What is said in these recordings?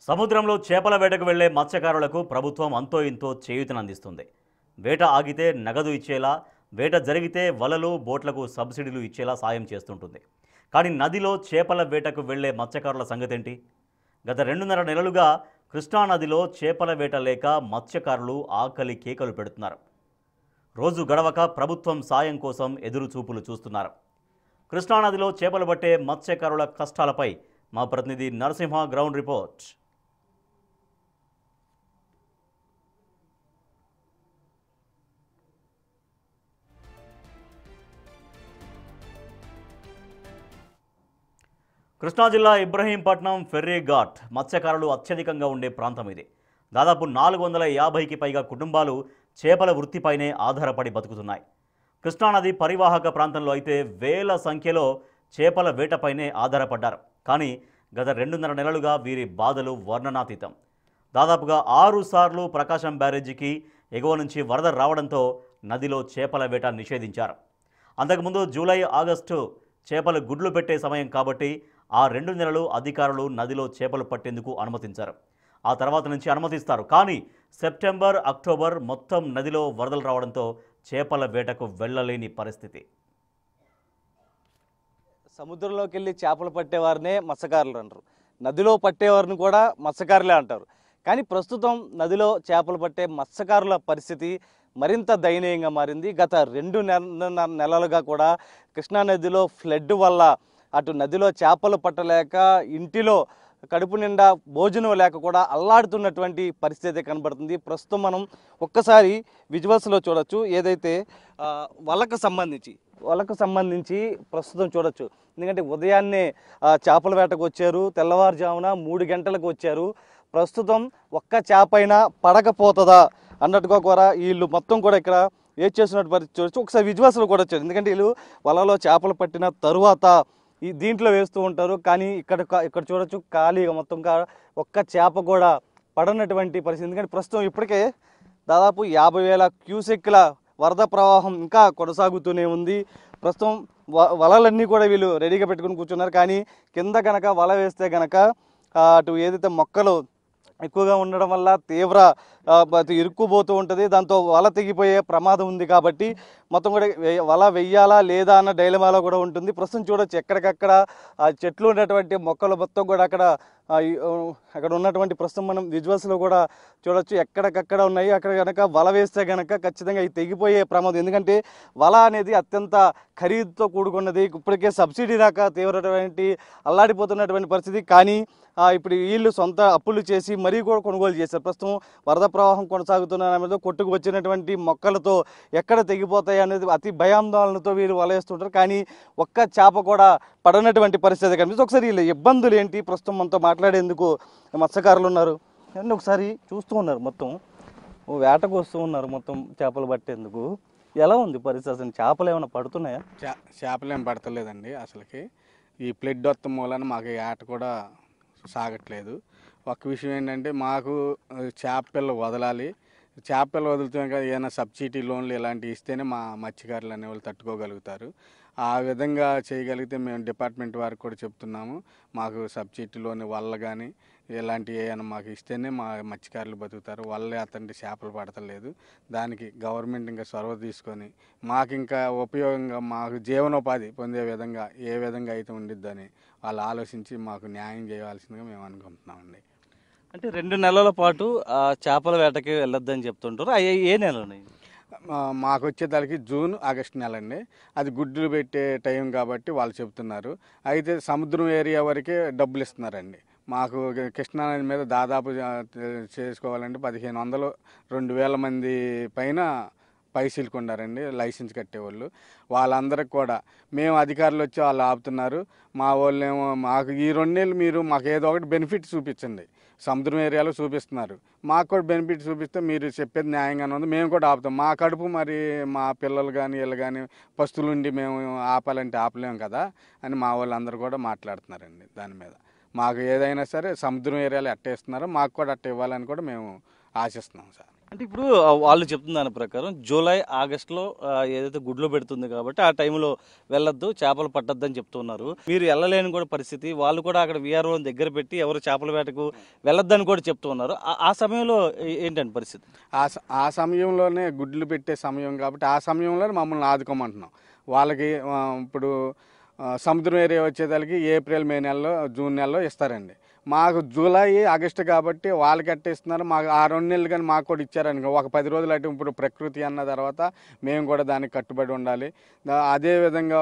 సముద్రంలో చేపల వేటకు వెళ్లే మత్స్యకారులకు ప్రభుత్వం అంతో ఇంతో చేయూతనందిస్తుంది. వేట ఆగితే నగదు ఇచ్చేలా, వేట జరిగితే వలలు, బోట్లకు సబ్సిడీలు ఇచ్చేలా సాయం చేస్తుంటుంది. కానీ నదిలో చేపల వేటకు వెళ్లే మత్స్యకారుల సంగతేంటి? గత 2.5 నెలలుగా కృష్ణానదిలో చేపల వేట లేక మత్స్యకారులు ఆకలి కేకలు పెడుతున్నారు. రోజు గడవక ప్రభుత్వం సాయం కోసం ఎదురు చూపులు చూస్తున్నారు. కృష్ణానదిలో చేపలు పట్టే మత్స్యకారుల కష్టాలపై మా ప్రతినిధి నరసింహ గ్రౌండ్ రిపోర్ట్. కృష్ణా జిల్లా ఇబ్రహీంపట్నం ఫెర్రీ ఘాట్ మత్స్యకారులు అత్యధికంగా ఉండే ప్రాంతం ఇది. దాదాపు 450కి పైగా కుటుంబాలు చేపల వృత్తిపైనే ఆధారపడి బతుకుతున్నాయి. కృష్ణానది పరివాహక ప్రాంతంలో అయితే వేల సంఖ్యలో చేపల వేటపైనే ఆధారపడ్డారు. కానీ గత 2.5 నెలలుగా వీరి బాధలు వర్ణనాతీతం. దాదాపుగా 6 సార్లు ప్రకాశం బ్యారేజీకి ఎగువ నుంచి వరద రావడంతో నదిలో చేపల వేట నిషేధించారు. అంతకుముందు జూలై, ఆగస్టు చేపలు గుడ్లు పెట్టే సమయం కాబట్టి ఆ 2 నెలలు అధికారులు నదిలో చేపలు పట్టేందుకు అనుమతించారు. ఆ తర్వాత నుంచి అనుమతిస్తారు. కానీ సెప్టెంబర్, అక్టోబర్ మొత్తం నదిలో వరదలు రావడంతో చేపల వేటకు వెళ్ళలేని పరిస్థితి. సముద్రంలోకి వెళ్ళి చేపలు పట్టేవారినే మత్స్యకారులు అంటారు, నదిలో పట్టేవారిని కూడా మత్స్యకారులే అంటారు. కానీ ప్రస్తుతం నదిలో చేపలు పట్టే మత్స్యకారుల పరిస్థితి మరింత దయనీయంగా మారింది. గత 2 నెలలుగా కూడా కృష్ణానదిలో ఫ్లడ్ వల్ల అటు నదిలో చేపలు పట్టలేక, ఇంటిలో కడుపు నిండా భోజనం లేక కూడా అల్లాడుతున్నటువంటి పరిస్థితి కనబడుతుంది. ప్రస్తుతం మనం ఒక్కసారి విజువల్స్లో చూడొచ్చు. ఏదైతే వలకు సంబంధించి ప్రస్తుతం చూడొచ్చు. ఎందుకంటే ఉదయాన్నే చేపల వేటకు వచ్చారు, తెల్లవారుజామున 3 గంటలకు వచ్చారు. ప్రస్తుతం ఒక్క చేపైనా పడకపోతుందా అన్నట్టుగా కూడా వీళ్ళు మొత్తం కూడా ఇక్కడ ఏం చేస్తున్నట్టు పరిస్థితి చూడొచ్చు. ఒకసారి విజువల్స్లో కూడా వచ్చారు. ఎందుకంటే వీళ్ళు వలలో చేపలు పట్టిన తరువాత ఈ దీంట్లో వేస్తూ ఉంటారు. కానీ ఇక్కడ చూడొచ్చు ఖాళీగా మొత్తం ఒక్క చేప కూడా పడనటువంటి పరిస్థితి. ఎందుకంటే ప్రస్తుతం ఇప్పటికే దాదాపు 50,000 క్యూసెక్ల వరద ప్రవాహం ఇంకా కొనసాగుతూనే ఉంది. ప్రస్తుతం వలలన్నీ కూడా వీళ్ళు రెడీగా పెట్టుకుని కూర్చున్నారు. కానీ కింద కనుక వల వేస్తే కనుక అటు ఏదైతే మొక్కలు ఎక్కువగా ఉండడం వల్ల తీవ్ర ఇరుక్కుపోతూ ఉంటుంది. దాంతో వల తెగిపోయే ప్రమాదం ఉంది. కాబట్టి మొత్తం కూడా వల వెయ్యాలా లేదా అన్న డైలమాలో కూడా ఉంటుంది. ప్రస్తుతం చూడొచ్చు ఎక్కడికక్కడ చెట్లు ఉన్నటువంటి మొక్కలు మొత్తం కూడా అక్కడ ఉన్నటువంటి ప్రస్తుతం మనం విజువల్స్లో కూడా చూడొచ్చు ఎక్కడికక్కడ ఉన్నాయి. అక్కడ కనుక వల వేస్తే కనుక ఖచ్చితంగా ఇది తెగిపోయే ప్రమాదం. ఎందుకంటే వల అనేది అత్యంత ఖరీదుతో కూడుకున్నది. ఇప్పటికే సబ్సిడీ రాక తీవ్రమైనటువంటి అల్లాడిపోతున్నటువంటి పరిస్థితి. కానీ ఇప్పుడు వీళ్ళు సొంత అప్పులు చేసి మరీ కూడా కొనుగోలు చేశారు. ప్రస్తుతం వరద ప్రవాహం కొనసాగుతున్న సమయంలో కొట్టుకు వచ్చినటువంటి మొక్కలతో ఎక్కడ తెగిపోతాయి అనేది అతి భయాందోళనతో వీళ్ళు వలవేస్తుంటారు. కానీ ఒక్క చేప కూడా పడనటువంటి పరిస్థితి కనిపిస్తుంది. ఒకసారి వీళ్ళ ఇబ్బందులు ఏంటి, ప్రస్తుతం మనతో మాట్లాడేందుకు మత్స్యకారులు ఉన్నారు. అన్నీ ఒకసారి చూస్తూ ఉన్నారు. మొత్తం వేటకు వస్తూ ఉన్నారు మొత్తం చేపలు పట్టేందుకు. ఎలా ఉంది పరిస్థితి? అసలు చేపలు ఏమైనా పడుతున్నాయా? చేపలు ఏం పడతలేదండి. అసలుకి ఈ ఫ్లడ్ వత్తం మూలన మాకు ఆట కూడా సాగట్లేదు. ఒక విషయం ఏంటంటే మాకు చేప పిల్ల వదలాలి. చేప పిల్ల వదులుతాం కదా, ఏదైనా సబ్సిడీ లోన్లు ఇలాంటివి ఇస్తేనే మా మత్స్యకారులు అనేవాళ్ళు తట్టుకోగలుగుతారు. ఆ విధంగా చేయగలిగితే మేము డిపార్ట్మెంట్ వారికి కూడా చెప్తున్నాము. మాకు సబ్సిడీ లోన్ వల్ల కానీ ఇలాంటివి ఏమైనా మాకు ఇస్తేనే మా మత్స్యకారులు బతుకుతారు. వల్లే అతనికి చేపలు పడతలేదు. దానికి గవర్నమెంట్ ఇంకా చొరవ తీసుకొని మాకు ఇంకా ఉపయోగంగా మాకు జీవనోపాధి పొందే విధంగా ఏ విధంగా అయితే ఉండిద్దని వాళ్ళు ఆలోచించి మాకు న్యాయం చేయాల్సిందిగా మేము అనుకుంటున్నామండి. అంటే 2 నెలల పాటు చేపల వేటకి వెళ్ళొద్దని చెప్తుంటారు. ఏ నెలలు ఉన్నాయి? మాకు వచ్చేదానికి జూన్, ఆగస్టు నెల అండి. అది గుడ్లు పెట్టే టైం కాబట్టి వాళ్ళు చెప్తున్నారు. అయితే సముద్రం ఏరియా వరకే డబ్బులు ఇస్తున్నారండి. మాకు కృష్ణానది మీద దాదాపు చేసుకోవాలంటే 1500, 2000 మంది పైన పైసీలకు ఉన్నారండి లైసెన్స్ కట్టేవాళ్ళు. వాళ్ళందరికి కూడా మేము అధికారులు వచ్చి వాళ్ళు ఆపుతున్నారు. మా వాళ్ళేమో మాకు ఈ 2 నెలలు మీరు మాకు ఏదో ఒకటి బెనిఫిట్ చూపించండి. సముద్రం ఏరియాలో చూపిస్తున్నారు, మాకు కూడా బెనిఫిట్ చూపిస్తే మీరు చెప్పేది న్యాయంగానే ఉంది, మేము కూడా ఆపుతాం. మా కడుపు మరి మా పిల్లలు కానీ వీళ్ళు కానీ పస్తులుండి మేము ఆపాలంటే ఆపలేము కదా అని మా వాళ్ళందరూ కూడా మాట్లాడుతున్నారండి. దాని మీద మాకు ఏదైనా సరే సముద్రం ఏరియాలో అట్టేస్తున్నారో మాకు కూడా అట్ట ఇవ్వాలని కూడా మేము ఆశిస్తున్నాం సార్. అంటే ఇప్పుడు వాళ్ళు చెప్తున్న దాని ప్రకారం జూలై ఆగస్టులో ఏదైతే గుడ్లు పెడుతుంది కాబట్టి ఆ టైంలో వెళ్ళొద్దు, చేపలు పట్టొద్దని చెప్తున్నారు. మీరు వెళ్ళలేని కూడా పరిస్థితి, వాళ్ళు కూడా అక్కడ వీఆర్ఓ దగ్గర పెట్టి ఎవరు చేపల వేటకు వెళ్ళొద్దని కూడా చెప్తూ ఉన్నారు. ఆ సమయంలో ఏంటండి పరిస్థితి? ఆ సమయంలోనే గుడ్లు పెట్టే సమయం కాబట్టి ఆ సమయంలోనే మమ్మల్ని ఆదుకోమంటున్నాం. వాళ్ళకి ఇప్పుడు సముద్రం ఏరియా వచ్చేదానికి ఏప్రిల్ మే నెలలో జూన్ నెలలో ఇస్తారండి. మాకు జూలై ఆగస్టు కాబట్టి వాళ్ళకి అట్టేస్తున్నారు. మాకు ఆ 2 నెలలు కానీ మాకు కూడా ఇచ్చారనుకో, ఒక 10 రోజులు అటు ఇప్పుడు ప్రకృతి అన్న తర్వాత మేము కూడా దానికి కట్టుబడి ఉండాలి. అదేవిధంగా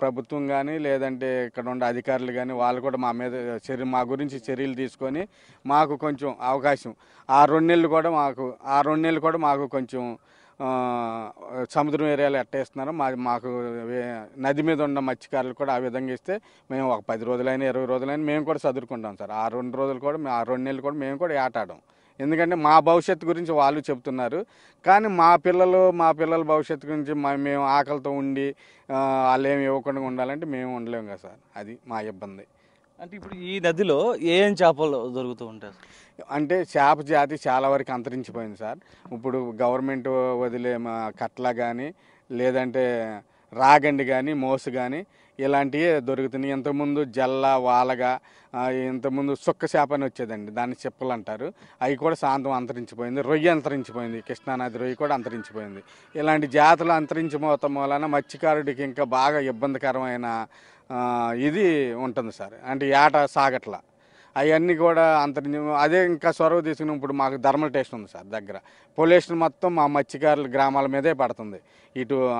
ప్రభుత్వం కానీ లేదంటే ఇక్కడ ఉండే అధికారులు కానీ వాళ్ళు కూడా మా మీద మా గురించి చర్యలు తీసుకొని మాకు కొంచెం అవకాశం ఆ 2 నెలలు కూడా మాకు కొంచెం సముద్రం ఏరియాలో ఎట్టేస్తున్నారు. మాకు నది మీద ఉన్న మత్స్యకారులు కూడా ఆ విధంగా ఇస్తే మేము ఒక 10 రోజులైనా 20 రోజులైనా మేము కూడా చదువుకుంటాం సార్. ఆ 2 రోజులు కూడా ఆ 2 నెలలు కూడా మేము కూడా ఆటాడాం. ఎందుకంటే మా భవిష్యత్తు గురించి వాళ్ళు చెప్తున్నారు. కానీ మా పిల్లల భవిష్యత్తు గురించి మేము ఆకలితో ఉండి వాళ్ళు ఏమి ఇవ్వకుండా ఉండాలంటే మేము ఉండలేము కదా సార్. అది మా ఇబ్బంది. అంటే ఇప్పుడు ఈ నదిలో ఏం చేపలు దొరుకుతూ ఉంటాయి? అంటే చేప జాతి చాలా వరకు అంతరించిపోయింది సార్. ఇప్పుడు గవర్నమెంట్ వదిలే కట్ల కానీ లేదంటే రాగండి కానీ మోసు కానీ ఇలాంటివి దొరుకుతున్నాయి. ఇంతకుముందు జల్ల వాలగా ఇంతకుముందు సుక్క చేప అని వచ్చేదండి, దాన్ని చిప్పలు అంటారు. అవి కూడా శాంతం అంతరించిపోయింది. రొయ్య అంతరించిపోయింది, కృష్ణానది రొయ్య కూడా అంతరించిపోయింది. ఇలాంటి జాతులు అంతరించిపోవటం వలన మత్స్యకారుడికి ఇంకా బాగా ఇబ్బందికరమైన ఇది ఉంటుంది సార్. అంటే ఏట సాగట్ల అవన్నీ కూడా అదే ఇంకా చొరవ తీసుకుని ఇప్పుడు మాకు థర్మల్ స్టేషన్ ఉంది సార్ దగ్గర. పొల్యూషన్ మొత్తం మా మత్స్యకారుల గ్రామాల మీదే పడుతుంది.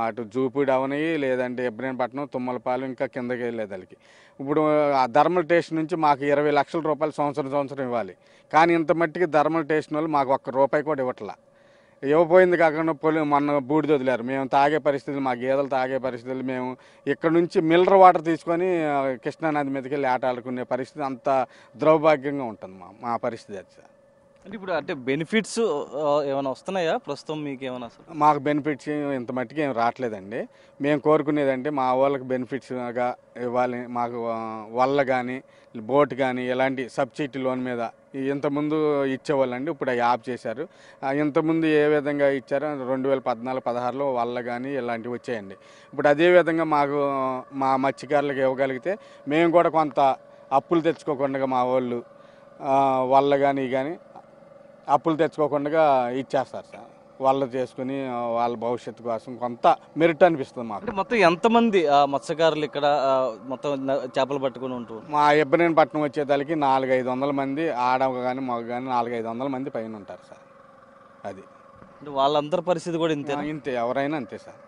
అటు జూపూడి అవని లేదంటే ఇబ్రహీంపట్నం తుమ్మలపాలెం ఇంకా కిందకి వెళ్ళేదానికి. ఇప్పుడు ఆ థర్మల్ స్టేషన్ నుంచి మాకు 20 లక్షల రూపాయలు సంవత్సరం ఇవ్వాలి. కానీ ఇంత మట్టికి థర్మల్ స్టేషన్ వాళ్ళు మాకు ₹1 కూడా ఇవ్వట్లా. ఇవ్వపోయింది కాకుండా మొన్న బూడిద వదిలేరు. మేము తాగే పరిస్థితులు, మా గేదెలు తాగే పరిస్థితులు, మేము ఇక్కడ నుంచి మినరల్ వాటర్ తీసుకొని కృష్ణానది మీదకి వెళ్ళి ఆట ఆడుకునే పరిస్థితి అంత దౌర్భాగ్యంగా ఉంటుంది మా పరిస్థితి అది సార్. అంటే ఇప్పుడు అంటే బెనిఫిట్స్ ఏమైనా వస్తున్నాయా ప్రస్తుతం మీకు ఏమైనా? మాకు బెనిఫిట్స్ ఇంత మట్టికి ఏం రావట్లేదండి. మేము కోరుకునేదంటే మా వాళ్ళకి బెనిఫిట్స్గా ఇవ్వాలి. మాకు వల్ల కానీ బోట్ కానీ ఇలాంటి సబ్సిడీ లోన్ మీద ఇంతకుముందు ఇచ్చేవాళ్ళండి. ఇప్పుడు అవి ఆఫ్ చేశారు. ఇంతకుముందు ఏ విధంగా ఇచ్చారో 2014-16లో వల్ల కానీ ఇలాంటివి వచ్చాయండి. ఇప్పుడు అదే విధంగా మాకు మా మత్స్యకారులకు ఇవ్వగలిగితే మేము కూడా కొంత అప్పులు తెచ్చుకోకుండా మా వాళ్ళు వల్ల కానీ అప్పులు తెచ్చుకోకుండా ఇచ్చేస్తారు సార్. వాళ్ళు చేసుకుని వాళ్ళ భవిష్యత్తు కోసం కొంత మెరిట్ అనిపిస్తుంది మాకు. అంటే మొత్తం ఎంతమంది మత్స్యకారులు ఇక్కడ మొత్తం చేపలు పట్టుకుని ఉంటారు? మా ఇబ్రహీంపట్నం వచ్చేదానికి 400-500 మంది, ఆడ కానీ మగ కానీ 400-500 మంది పైన ఉంటారు సార్. అది అంటే వాళ్ళందరి పరిస్థితి కూడా ఇంతే, ఎవరైనా అంతే సార్.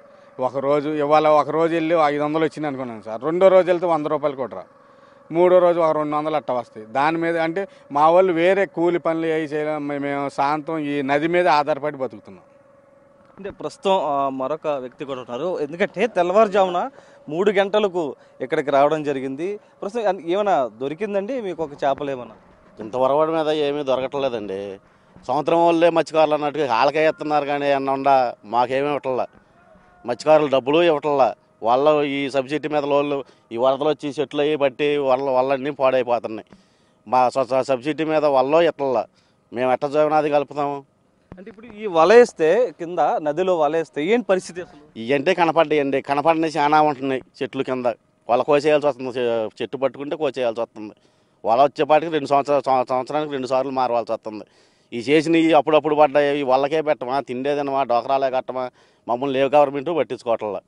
ఒక రోజు వెళ్ళి 500 వచ్చింది అనుకున్నాను సార్. రెండో రోజు వెళ్తే ₹100 కూడా రా. మూడో రోజు ఒక 200 అట్ట వస్తాయి. దాని మీద అంటే మా వాళ్ళు వేరే కూలి పనులు అవి చేయడం, మేము శాంతం ఈ నది మీద ఆధారపడి బతుకుతున్నాం. అంటే ప్రస్తుతం మరొక వ్యక్తి కూడా ఉన్నారు. ఎందుకంటే తెల్లవారుజామున 3 గంటలకు ఇక్కడికి రావడం జరిగింది. ప్రస్తుతం ఏమైనా దొరికిందండి మీకు ఒక చేపలు ఏమన్నా? ఇంత వరవడి మీద ఏమీ దొరకట్లేదండి. సంవత్సరం వాళ్ళే మత్స్యకారులు అన్నట్టుగా వాళ్ళకే ఇస్తున్నారు కానీ అన్న మాకేమీ ఇవ్వట్లా. మత్స్యకారులు డబ్బులు ఇవ్వట్లా. వాళ్ళు ఈ సబ్సిడీ మీద వాళ్ళు ఈ వరదలు వచ్చి చెట్లు అవి బట్టి వాళ్ళన్నీ పాడైపోతున్నాయి. మా సబ్సిడీ మీద వాళ్ళు ఇట్లా మేము ఎట్ట జీవనాది కలుపుతాము. అంటే ఇప్పుడు ఈ వలేస్తే కింద నదిలో వలేస్తే ఏంటి పరిస్థితి? ఇవంటే కనపడినవి చాలా ఉంటున్నాయి చెట్లు కింద. వాళ్ళ కోసేయాల్సి వస్తుంది. చెట్టు పట్టుకుంటే కోసేయాల్సి వస్తుంది. వాళ్ళ వచ్చేపాటికి 2 సంవత్సరానికి 2 సార్లు మారవలసి వస్తుంది. ఈ చేసినవి అప్పుడప్పుడు పడ్డాయి. వాళ్ళకే పెట్టమా, తిండేదనమా, డోకరాలే కట్టమా, మమ్మల్ని లేవు గవర్నమెంట్ పట్టించుకోవట్లా.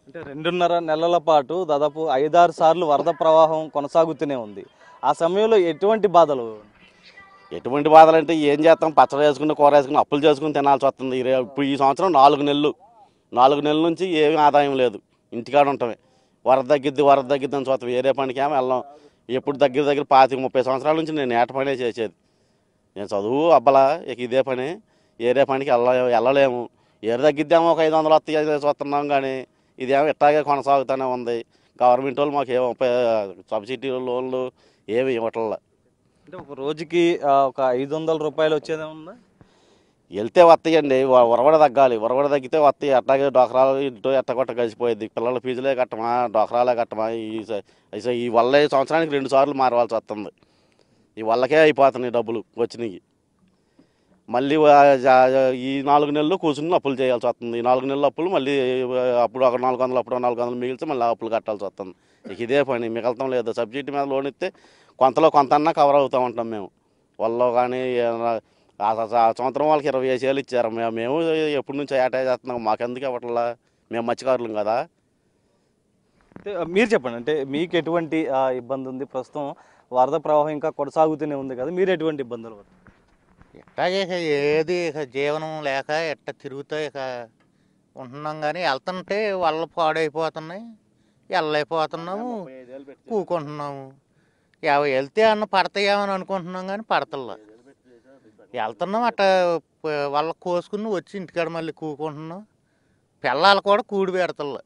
అంటే 2.5 నెలల పాటు దాదాపు 5-6 సార్లు వరద ప్రవాహం కొనసాగుతూనే ఉంది. ఆ సమయంలో ఎటువంటి బాధలు అంటే ఏం చేస్తాం, పచ్చడి వేసుకుని కూర వేసుకుని అప్పులు చేసుకుని తినాల్సి వస్తుంది. ఇప్పుడు ఈ సంవత్సరం 4 నెలల నుంచి ఏమీ ఆదాయం లేదు. ఇంటికాడ ఉంటామే. వరద తగ్గిద్ది అని చూస్తాం. వేరే పనికి ఏమో వెళ్ళాం. ఎప్పుడు దగ్గర 25-30 సంవత్సరాల నుంచి నేను ఏట పనే చేసేది. నేను చదువు అబ్బలా ఇక ఇదే పని. వేరే పనికి వెళ్ళలేము. ఏరు తగ్గిద్దామో ఒక 500 వస్తాయి చూస్తున్నాం కానీ ఇదేమో ఇట్టాగే కొనసాగుతూనే ఉంది. గవర్నమెంట్ వాళ్ళు మాకు ఏమో సబ్సిడీ లోన్లు ఏమి ఇవ్వట్లా. అంటే ఒక రోజుకి ఒక ₹500 వచ్చేదేమన్నా? వెళ్తే వస్తాయండి. ఉరవడ తగ్గాలి. ఉరవడ తగ్గితే వస్తాయి. అట్టాగే డోకరాలు ఇంటో ఎట్టగొట్ట కలిసిపోయింది. పిల్లల ఫీజులే కట్టమా, డోకరాలే కట్టమా. ఈ వల్ల సంవత్సరానికి 2 సార్లు మారవలసి వస్తుంది. ఈ వల్లకే అయిపోతున్నాయి డబ్బులు వచ్చినాయి. మళ్ళీ ఈ 4 నెలలు కూర్చుని అప్పులు చేయాల్సి వస్తుంది. ఈ 4 నెలల అప్పులు మళ్ళీ అప్పుడు ఒక 400 అప్పుడు 400 మిగిలితే మళ్ళీ అప్పులు కట్టాల్సి వస్తుంది. ఇక ఇదే పని మిగలటం లేదు. సబ్సిడీ మీద లోన్ ఇస్తే కొంతలో కొంత అన్నా కవర్ అవుతూ ఉంటాం మేము. వాళ్ళు కానీ ఆ సంవత్సరం వాళ్ళకి 25,000 ఇచ్చారు. మేము ఎప్పటి నుంచి ఏటా చేస్తున్నాం, మాకెందుకు ఇవ్వట్లా, మేము మత్స్యకారులం కదా. మీరు చెప్పండి, అంటే మీకు ఎటువంటి ఇబ్బంది ఉంది? ప్రస్తుతం వరద ప్రవాహం ఇంకా కొనసాగుతూనే ఉంది కదా, మీరు ఎటువంటి ఇబ్బందులు పడుతున్నారు? ఇట్లాగే ఇక ఏది ఇక జీవనం లేక ఎట్ట తిరుగుతూ ఇక ఉంటున్నాం. కానీ వెళ్తుంటే వల్ల పాడైపోతున్నాయి, వెళ్ళైపోతున్నాము, కూకుంటున్నాము. వెళ్తే అన్న పడతాయేమని అనుకుంటున్నాం కానీ పడతల్లా. వెళ్తున్నాం అట్ట వాళ్ళ కోసుకుని వచ్చి ఇంటికాడ మళ్ళీ కూకుంటున్నాం. పిల్లలు కూడా కూడి పెడతల్లా.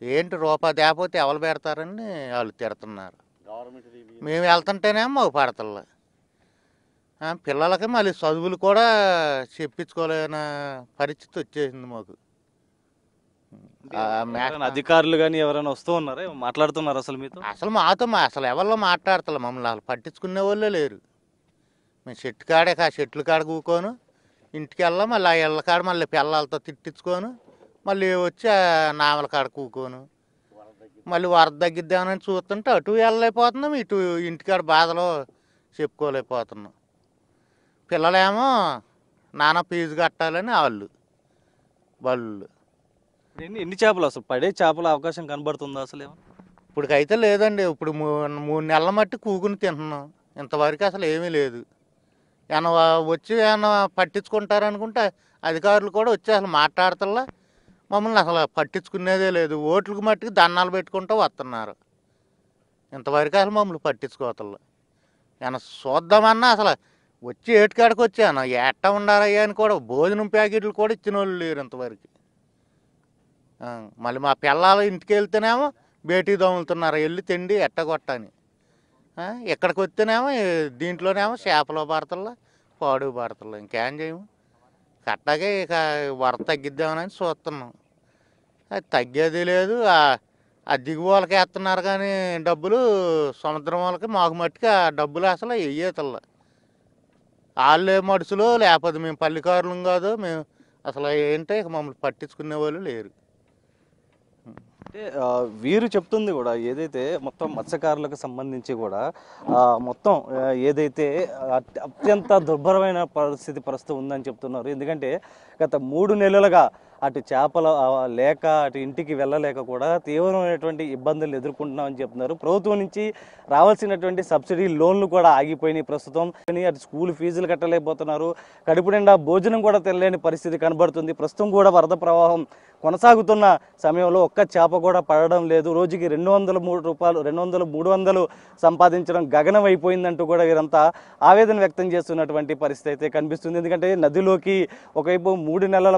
ఏంటి రూపాయి తేపోతే ఎవరు పెడతారని వాళ్ళు తిడుతున్నారు. మేము వెళ్తుంటేనేమో మాకు పడతల్లా. పిల్లలకి మళ్ళీ చదువులు కూడా చెప్పించుకోలేని పరిస్థితి వచ్చేసింది మాకు. అధికారులు కానీ ఎవరైనా వస్తూ ఉన్నారా, మాట్లాడుతున్నారు అసలు మీతో? అసలు మాతో అసలు ఎవరిలో మాట్లాడతలే, మమ్మల్ని వాళ్ళు పట్టించుకునే వాళ్ళే లేరు. మేము చెట్టు కాడే చెట్ల కాడ కూకోను ఇంటికి వెళ్ళాం. మళ్ళీ ఆ ఇళ్ళ కాడ మళ్ళీ పిల్లలతో తిట్టించుకోను, మళ్ళీ వచ్చి నావల కాడ కూకోను. మళ్ళీ వరద తగ్గిద్దామని చూస్తుంటే అటు వెళ్ళలేకపోతున్నాం, ఇటు ఇంటికాడ బాధలో చెప్పుకోలేకపోతున్నాం. పిల్లలేమో నాన్న ఫీజు కట్టాలని వాళ్ళు బళ్ళు. ఎన్ని చేపలు అసలు పడే చేపల అవకాశం కనబడుతుందా అసలు? ఇప్పటికైతే లేదండి. ఇప్పుడు 3 నెలల మట్టి కూకుని తింటున్నాం. ఇంతవరకు అసలు ఏమీ లేదు. ఏమన్నా వచ్చి ఏమన్నా పట్టించుకుంటారనుకుంటే అధికారులు కూడా వచ్చి అసలు మాట్లాడతల్లా, మమ్మల్ని అసలు పట్టించుకునేదే లేదు. ఓట్లకు మట్టుకు దండాలు పెట్టుకుంటూ వస్తున్నారు. ఇంతవరకు అసలు మమ్మల్ని పట్టించుకోతల్లా. ఏమన్నా చూద్దామన్నా అసలు వచ్చి ఏటుకాడికి వచ్చాను ఎట్ట ఉండాలయ్యా అని కూడా భోజనం ప్యాకెట్లు కూడా ఇచ్చిన వాళ్ళు లేరు ఇంతవరకు. మళ్ళీ మా పిల్లలు ఇంటికి వెళ్తేనేమో బేటీ దొంగలుతున్నారు, వెళ్ళి తిండి ఎట్టగొట్టని. ఇక్కడికి వస్తేనేమో దీంట్లోనేమో చేపలు పడతల్లా, పాడు పడతల్లా. ఇంకేం చేయము. కట్టగా ఇక వరద తగ్గిద్దామని చూస్తున్నాం. అది తగ్గేది లేదు. ఆ దిగు వాళ్ళకి వేస్తున్నారు కానీ డబ్బులు, సముద్రం వాళ్ళకి మాకు మట్టుకు ఆ డబ్బులు అసలు వెయ్యేతల్లా. వాళ్ళే మడుసులో లేకపోతే మేము పల్లికారులం కాదు. మేము అసలు ఏంటో ఇక మమ్మల్ని పట్టించుకునే వాళ్ళు లేరు. అంటే వీరు చెప్తుంది కూడా ఏదైతే మొత్తం మత్స్యకారులకు సంబంధించి కూడా మొత్తం ఏదైతే అత్యంత దుర్భరమైన పరిస్థితి ప్రస్తుతం ఉందని చెప్తున్నారు. ఎందుకంటే గత 3 నెలలుగా అటు చేపలు లేక అటు ఇంటికి వెళ్ళలేక కూడా తీవ్రమైనటువంటి ఇబ్బందులు ఎదుర్కొంటున్నామని చెప్తున్నారు. ప్రభుత్వం నుంచి రావాల్సినటువంటి సబ్సిడీ లోన్లు కూడా ఆగిపోయినాయి ప్రస్తుతం. అటు స్కూల్ ఫీజులు కట్టలేకపోతున్నారు, కడుపు నిండా భోజనం కూడా తెలియని పరిస్థితి కనబడుతుంది. ప్రస్తుతం కూడా వరద ప్రవాహం కొనసాగుతున్న సమయంలో ఒక్క చేప కూడా పడడం లేదు. రోజుకి 203 రూపాయలు 200-300 సంపాదించడం గగనం అయిపోయిందంటూ కూడా వీరంతా ఆవేదన వ్యక్తం చేస్తున్నటువంటి పరిస్థితి అయితే కనిపిస్తుంది. ఎందుకంటే నదిలోకి ఒకవైపు 2 నెలల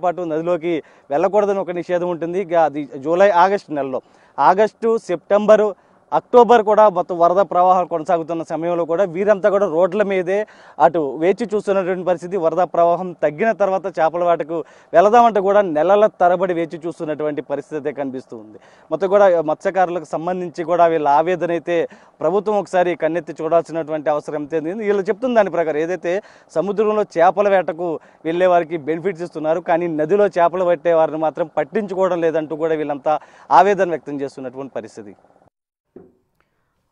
పాటు నదిలోకి వెళ్ళకూడదని ఒక నిషేధం ఉంటుంది. అది జూలై ఆగస్టు నెలలో, ఆగస్టు సెప్టెంబరు అక్టోబర్ కూడా మొత్తం వరద ప్రవాహం కొనసాగుతున్న సమయంలో కూడా వీరంతా కూడా రోడ్ల మీదే అటు వేచి చూస్తున్నటువంటి పరిస్థితి. వరద ప్రవాహం తగ్గిన తర్వాత చేపల వేటకు వెళదామంటే కూడా నెలల తరబడి వేచి చూస్తున్నటువంటి పరిస్థితి కనిపిస్తుంది. మొత్తం కూడా మత్స్యకారులకు సంబంధించి కూడా వీళ్ళ ఆవేదన అయితే ప్రభుత్వం ఒకసారి కన్నెత్తి చూడాల్సినటువంటి అవసరం అయితే వీళ్ళు చెప్తున్న దాని ప్రకారం ఏదైతే సముద్రంలో చేపల వేటకు వెళ్ళే వారికి బెనిఫిట్స్ ఇస్తున్నారు, కానీ నదిలో చేపలు పట్టే వారిని మాత్రం పట్టించుకోవడం లేదంటూ కూడా వీళ్ళంతా ఆవేదన వ్యక్తం చేస్తున్నటువంటి పరిస్థితి.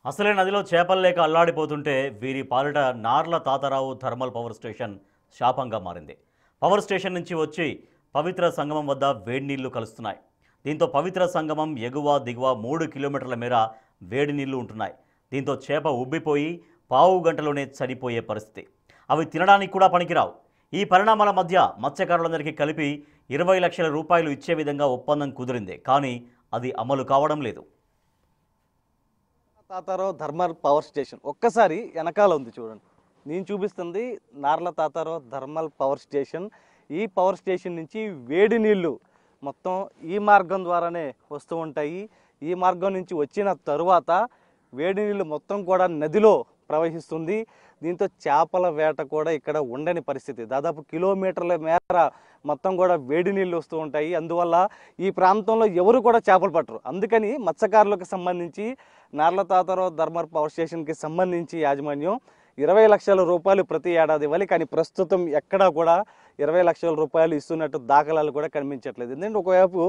అసలే నదిలో చేపలు లేక అల్లాడిపోతుంటే వీరి పాలిట Narla Tatarao thermal power station శాపంగా మారింది. పవర్ స్టేషన్ నుంచి వచ్చి పవిత్ర సంగమం వద్ద వేడి నీళ్లు కలుస్తున్నాయి. దీంతో పవిత్ర సంగమం ఎగువ దిగువ 3 కిలోమీటర్ల మేర వేడి నీళ్లు ఉంటున్నాయి. దీంతో చేప ఉబ్బిపోయి పావు గంటలోనే చనిపోయే పరిస్థితి. అవి తినడానికి కూడా పనికిరావు. ఈ పరిణామాల మధ్య మత్స్యకారులందరికీ కలిపి 20 లక్షల రూపాయలు ఇచ్చే విధంగా ఒప్పందం కుదిరింది, కానీ అది అమలు కావడం లేదు. తాతారావు థర్మల్ పవర్ స్టేషన్ ఒక్కసారి వెనకాల ఉంది చూడండి. నేను చూపిస్తుంది Narla Tatarao thermal power station. ఈ పవర్ స్టేషన్ నుంచి వేడి నీళ్లు మొత్తం ఈ మార్గం ద్వారానే వస్తూ ఉంటాయి. ఈ మార్గం నుంచి వచ్చిన తరువాత వేడి నీళ్లు మొత్తం కూడా నదిలో ప్రవహిస్తుంది. దీంతో చేపల వేట కూడా ఇక్కడ ఉండని పరిస్థితి. దాదాపు కిలోమీటర్ల మేర మొత్తం కూడా వేడి నీళ్ళు వస్తూ ఉంటాయి. అందువల్ల ఈ ప్రాంతంలో ఎవరు కూడా చేపలు పట్టరు. అందుకని మత్స్యకారులకు సంబంధించి నార్ల తాతారావు థర్మల్ పవర్ స్టేషన్కి సంబంధించి యాజమాన్యం 20 లక్షల రూపాయలు ప్రతి ఏడాది ఇవ్వాలి. కానీ ప్రస్తుతం ఎక్కడా కూడా 20 లక్షల రూపాయలు ఇస్తున్నట్టు దాఖలాలు కూడా కనిపించట్లేదు. ఎందుకంటే ఒకవైపు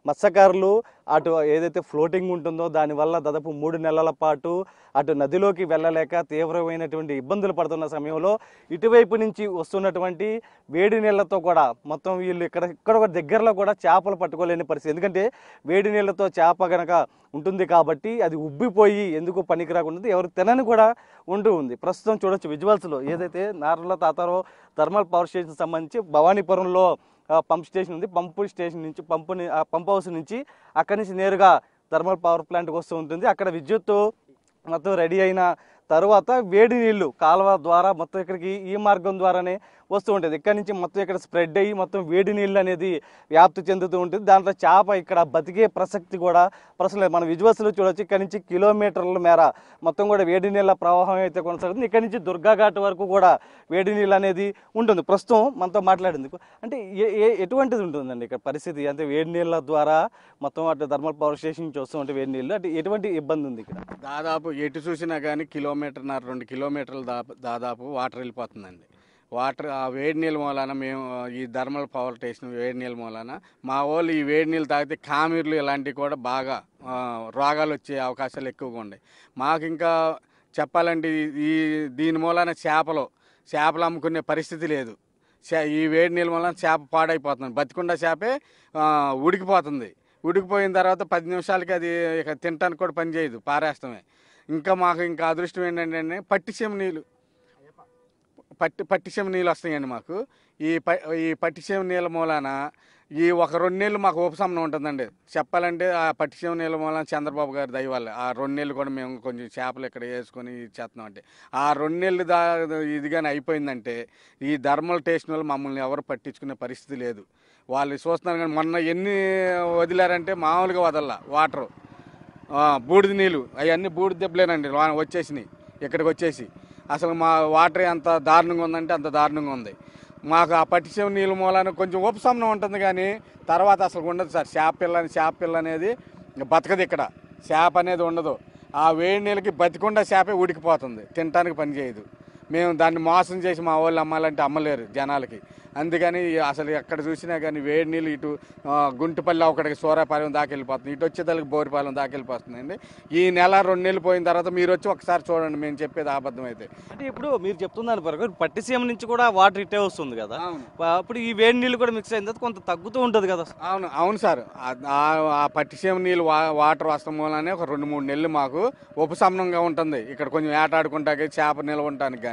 మత్స్యకారులు అటు ఏదైతే ఫ్లోటింగ్ ఉంటుందో దానివల్ల దాదాపు 3 నెలల పాటు అటు నదిలోకి వెళ్ళలేక తీవ్రమైనటువంటి ఇబ్బందులు పడుతున్న సమయంలో ఇటువైపు నుంచి వస్తున్నటువంటి వేడి నీళ్లతో కూడా మొత్తం వీళ్ళు ఇక్కడ దగ్గరలో కూడా చేపలు పట్టుకోలేని పరిస్థితి. ఎందుకంటే వేడి నీళ్లతో చేప గనక ఉంటుంది కాబట్టి అది ఉబ్బిపోయి ఎందుకు పనికి రాకుండా ఎవరు తినని కూడా ఉంటూ ఉంది. ప్రస్తుతం చూడొచ్చు విజువల్స్లో ఏదైతే నార్ల తాతారో థర్మల్ పవర్ స్టేషన్ సంబంధించి భవానీపురంలో పంప్ స్టేషన్ ఉంది. పంపు స్టేషన్ నుంచి పంప్ హౌస్ నుంచి అక్కడి నుంచి నేరుగా థర్మల్ పవర్ ప్లాంట్కి వస్తూ ఉంటుంది. అక్కడ విద్యుత్తు మొత్తం రెడీ అయిన తర్వాత వేడి నీళ్లు కాలువ ద్వారా మొత్తం ఇక్కడికి ఈ మార్గం ద్వారానే వస్తూ ఉంటుంది. ఇక్కడ నుంచి మొత్తం ఇక్కడ స్ప్రెడ్ అయ్యి మొత్తం వేడి నీళ్ళు అనేది వ్యాప్తి చెందుతూ ఉంటుంది. దాంట్లో చేప ఇక్కడ బతికే ప్రసక్తి కూడా ప్రశ్న లేదు. మన విజువల్స్లో చూడొచ్చు ఇక్కడ నుంచి కిలోమీటర్ల మేర మొత్తం కూడా వేడి నీళ్ళ ప్రవాహం అయితే కొనసాగుతుంది. ఇక్కడ నుంచి దుర్గాఘాట్ వరకు కూడా వేడి నీళ్ళు అనేది ఉంటుంది. ప్రస్తుతం మనతో మాట్లాడేందుకు అంటే ఎటువంటిది ఉంటుందండి ఇక్కడ పరిస్థితి? అంటే వేడి నీళ్ళ ద్వారా మొత్తం అటు థర్మల్ పవర్ స్టేషన్ నుంచి వస్తూ ఉంటే వేడి నీళ్ళు అంటే ఎటువంటి ఇబ్బంది ఉంది ఇక్కడ? దాదాపు ఎటు చూసినా కానీ 1.5 కిలోమీటర్లు దాదాపు వాటర్ వెళ్ళిపోతుందండి. వాటర్ ఆ వేడి నీళ్ళ మూలాన మేము ఈ థర్మల్ పవర్ స్టేషన్ వేడి నీళ్ళ మూలాన మా వాళ్ళు ఈ వేడి నీళ్ళు తాగితే కామెర్లు ఇలాంటివి కూడా బాగా రోగాలు వచ్చే అవకాశాలు ఎక్కువగా ఉన్నాయి. మాకు ఇంకా చెప్పాలంటే దీని మూలాన చేపలు అమ్ముకునే పరిస్థితి లేదు. ఈ వేడి నీళ్ళ మూలాన చేప పాడైపోతుంది. బతికుండా చేపే ఉడికిపోతుంది. ఉడికిపోయిన తర్వాత 10 నిమిషాలకి అది ఇక తినడానికి కూడా పని చేయదు, పారేస్తామే. మాకు అదృష్టం ఏంటంటే పట్టిసీమ నీళ్ళు వస్తాయండి మాకు. ఈ పట్టిసీమ నీళ్ళ మూలాన ఈ 1-2 నెలలు మాకు ఉపశమనం ఉంటుందండి. చెప్పాలంటే ఆ పట్టిసీమ నీళ్ళ మూలాన చంద్రబాబు గారి దయ వల్ల ఆ 2 నెలలు కూడా మేము కొంచెం చేపలు ఇక్కడ వేసుకొని చేస్తున్నాం. అంటే ఆ 2 నెలలు ఇది కానీ అయిపోయిందంటే ఈ థర్మల్ స్టేషన్ వల్ల మమ్మల్ని ఎవరు పట్టించుకునే పరిస్థితి లేదు. వాళ్ళు చూస్తున్నారు కానీ మొన్న ఎన్ని వదిలారంటే మామూలుగా వదల్లా వాటరు బూడిద నీళ్ళు అవన్నీ బూడిద దెబ్బలేనండి వచ్చేసినాయి ఇక్కడికి వచ్చేసి. అసలు మా వాటర్ ఎంత దారుణంగా ఉందంటే అంత దారుణంగా ఉంది. మాకు ఆ పట్టిసీమ నీళ్ళ మూలాన కొంచెం ఉపశమనం ఉంటుంది కానీ తర్వాత అసలు ఉండదు సార్. చేప పిల్ల అనేది బతకదు ఇక్కడ. చేప అనేది ఉండదు. ఆ వేడి నీళ్ళకి బతికుండా చేపే ఉడికిపోతుంది, తినడానికి పని చేయదు. మేము దాన్ని మోసం చేసి మా వాళ్ళు అమ్మాలంటే అమ్మలేరు జనాలకి. అందుకని అసలు ఎక్కడ చూసినా కానీ వేడి నీళ్ళు ఇటు గుంటుపల్లి ఒకటికి సూరాపాలెం దాకా వెళ్ళిపోతుంది, ఇటు వచ్చేదానికి బోరిపాలెం దాకా వెళ్ళిపోతుందండి. ఈ నెల 2 నెలలు పోయిన తర్వాత మీరు వచ్చి ఒకసారి చూడండి, మేము చెప్పేది అబద్ధం అయితే. అంటే ఇప్పుడు మీరు చెప్తున్నారు పరకు పట్టిసీమ నుంచి కూడా వాటర్ ఇట్టే వస్తుంది కదా, అప్పుడు ఈ వేడి నీళ్ళు కూడా మిక్స్ అయిన తర్వాత కొంత తగ్గుతూ ఉంటుంది కదా? అవును సార్. ఆ పట్టిసీమ నీళ్ళు వాటర్ వస్తాం వల్లనే ఒక 2-3 నెలలు మాకు ఉపశమనంగా ఉంటుంది. ఇక్కడ కొంచెం ఏటాడుకుంటాకి చేప నిల్వ ఉండటానికి